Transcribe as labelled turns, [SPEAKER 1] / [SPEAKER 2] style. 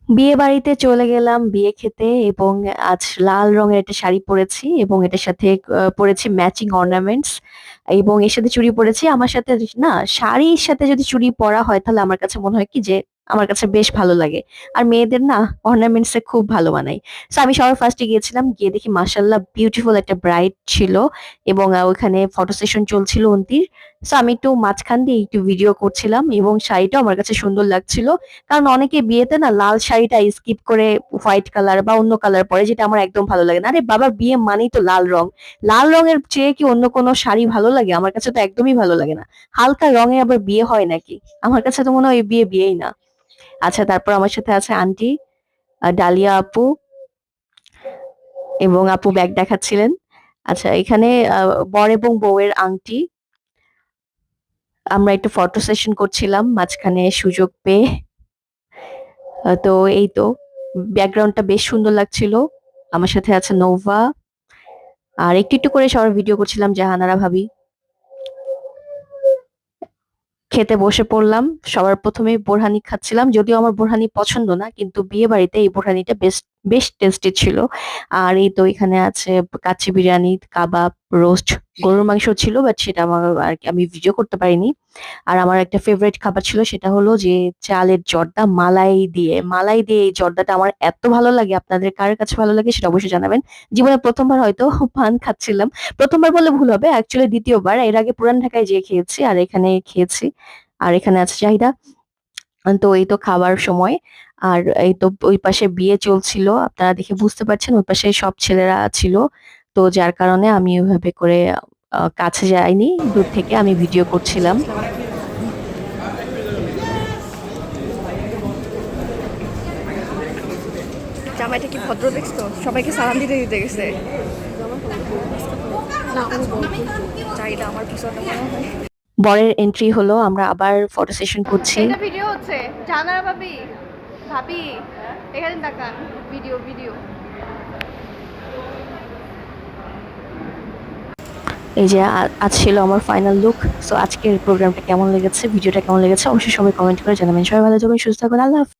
[SPEAKER 1] বিয়ে বাড়িতে চলে গেলাম বিয়ে খেতে এবং আজ লাল রঙের একটা শাড়ি পরেছি এবং এটার সাথে পরেছি ম্যাচিং অর্নামেন্টস এবং এর সাথে চুড়ি পরেছি। আমার সাথে না, শাড়ির সাথে যদি চুড়ি পরা হয় তাহলে আমার কাছে মনে হয় কি যে আমার কাছে বেশ ভালো লাগে। আর মেয়েদের না অর্নামেন্টস এ খুব ভালো মানায়। তো আমি সবার ফার্স্টে গিয়েছিলাম, গিয়ে দেখি মাশাল্লাহ বিউটিফুল একটা ব্রাইড ছিল এবং ওখানে ফটো সেশন চলছিল অন্তির। তো আমি একটু মাঝখান দিয়ে একটু ভিডিও করছিলাম এবং শাড়িটাও আমার কাছে সুন্দর লাগছিল। কারণ অনেকে বিয়েতে না লাল শাড়িটা স্কিপ করে হোয়াইট কালার বা অন্য কালার পরে, যেটা আমার একদম ভালো লাগে না। আরে বাবা, বিয়ে মানেই তো লাল রং। লাল রঙের চেয়ে কি অন্য কোনো শাড়ি ভালো লাগে? আমার কাছে তো একদমই ভালো লাগে না। হালকা রঙে আবার বিয়ে হয় নাকি? আমার কাছে তো মনে হয় এই বিয়ে বিয়েই না। আচ্ছা, তারপর আমার সাথে আছে আন্টি, ডালিয়া আপু, এবং আপু ব্যাগ দেখাচ্ছিলেন। আচ্ছা, এখানে বর এবং বউয়ের আংটি। আমরা একটু ফটো সেশন করছিলাম মাঝখানে সুযোগ পেয়ে। তো এই তো, ব্যাকগ্রাউন্ডটা বেশ সুন্দর লাগছিল। আমার সাথে আছে নোভা, আর একটু একটু করে সবার ভিডিও করছিলাম জাহানারা ভাবি। খেতে বসে পড়লাম। সবার প্রথমেই বোরহানি খাচ্ছিলাম, যদিও আমার বোরহানি পছন্দ না, কিন্তু বিয়ে বাড়িতে এই বোরহানিটা বেশ বেশ টেস্টি ছিল। আর এই তো এখানে আছে কাচ্চি বিরিয়ানি, কাবাব, রোস্ট, গরুর মাংস ছিল, বাট সেটা আমার আর কি আমি ভিডিও করতে পারিনি। আর আমার একটা ফেভারিট খাবার ছিল, সেটা হলো যে চালের জর্দা মালাই দিয়ে এই জর্দাটা আমার এত ভালো লাগে। আপনাদের কার কাছে ভালো লাগে সেটা অবশ্যই জানাবেন। জীবনে প্রথমবার হয়তো পান খাচ্ছিলাম। প্রথমবার বললে ভুল হবে, অ্যাকচুয়ালি দ্বিতীয়বার। এর আগে পুরান ঢাকায় যেয়ে খেয়েছি আর এখানে খেয়েছি। আর এখানে আছে চাহিদা। তো এই তো খাবার সময়। আর এই তো ওই পাশে বিয়ে চলছিল, আপনারা দেখে বুঝতে পারছেন ওই পাশে সব ছেলেরা ছিল। তো যার কারণে আমি ওইভাবে করে কাছে যাইনি, দূর থেকে আমি ভিডিও করছিলাম।
[SPEAKER 2] জামাইটা কি ভদ্র দেখছো, সবাইকে সালাম দিতে দিতে গেছে। চাইলে আমার পিছনে মনে হয়
[SPEAKER 1] বরের এন্ট্রি হলো, আমরা আবার ফটো সেশন করছি।
[SPEAKER 2] এটা ভিডিও হচ্ছে। জানারা ভাবি, ভাবি এখানে তাকান। ভিডিও ভিডিও
[SPEAKER 1] এই যে আজ ছিল আমার ফাইনাল লুক। সো আজকের প্রোগ্রামটা কেমন লেগেছে, ভিডিওটা কেমন লেগেছে, অবশ্যই সবাই কমেন্ট করে জানাবেন। সবাই ভালো থাকবেন, সুস্থ থাকবেন, আল্লাহ হাফেজ।